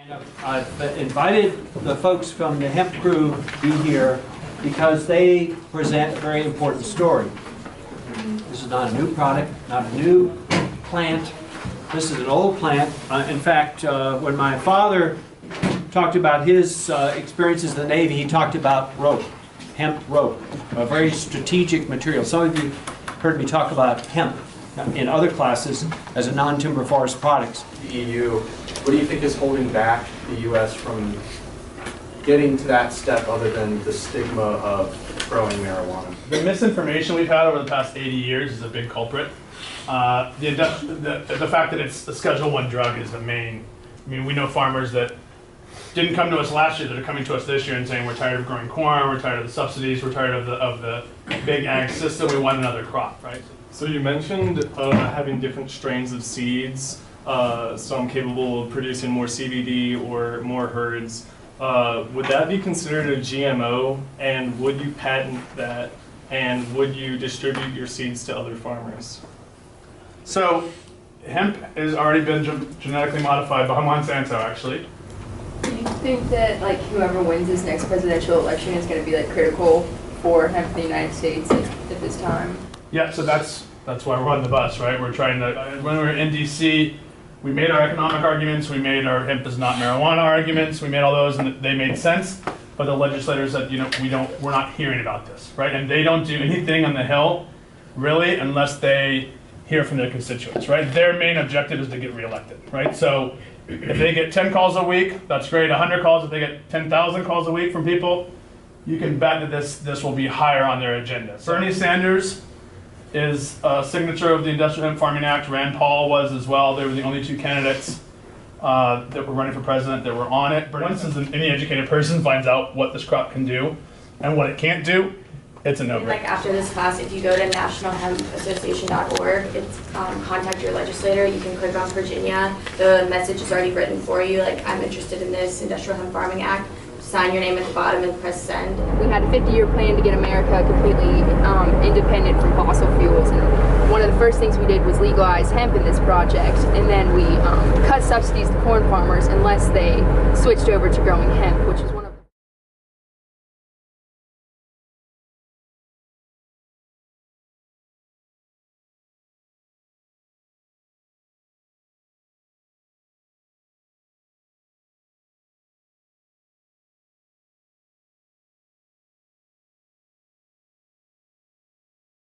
And I've invited the folks from the hemp crew to be here because they present a very important story. This is not a new product, not a new plant. This is an old plant. In fact, when my father talked about his experiences in the Navy, he talked about rope, hemp rope, a very strategic material. Some of you heard me talk about hemp in other classes as a non-timber forest products. The EU, what do you think is holding back the U.S. from getting to that step other than the stigma of growing marijuana? The misinformation we've had over the past 80 years is a big culprit. The fact that it's a Schedule I drug is the main. I mean, we know farmers that didn't come to us last year that are coming to us this year and saying we're tired of growing corn, we're tired of the subsidies, we're tired of the big ag system, we want another crop, right? So you mentioned having different strains of seeds, some capable of producing more CBD or more herds. Would that be considered a GMO, and would you patent that, and would you distribute your seeds to other farmers? So hemp has already been genetically modified by Monsanto, actually. Do you think that whoever wins this next presidential election is going to be critical for hemp in the United States at this time? Yeah, so that's why we're on the bus, right? We're trying to, when we were in DC, we made our economic arguments, we made our hemp is not marijuana arguments, we made all those and they made sense, but the legislators said, we're not hearing about this, right? And they don't do anything on the Hill, really, unless they hear from their constituents, right? Their main objective is to get reelected, right? So if they get 10 calls a week, that's great. 100 calls, if they get 10,000 calls a week from people, you can bet that this will be higher on their agenda. Bernie Sanders is a signature of the Industrial Hemp Farming Act. Rand Paul was as well. They were the only two candidates that were running for president that were on it. Once any educated person finds out what this crop can do and what it can't do, it's a no-brainer. After this class, if you go to nationalhempassociation.org, it's contact your legislator. You can click on Virginia. The message is already written for you. I'm interested in this Industrial Hemp Farming Act. Sign your name at the bottom and press send. We had a 50-year plan to get America completely independent from fossil fuels, and one of the first things we did was legalize hemp in this project, and then we cut subsidies to corn farmers unless they switched over to growing hemp, which is one of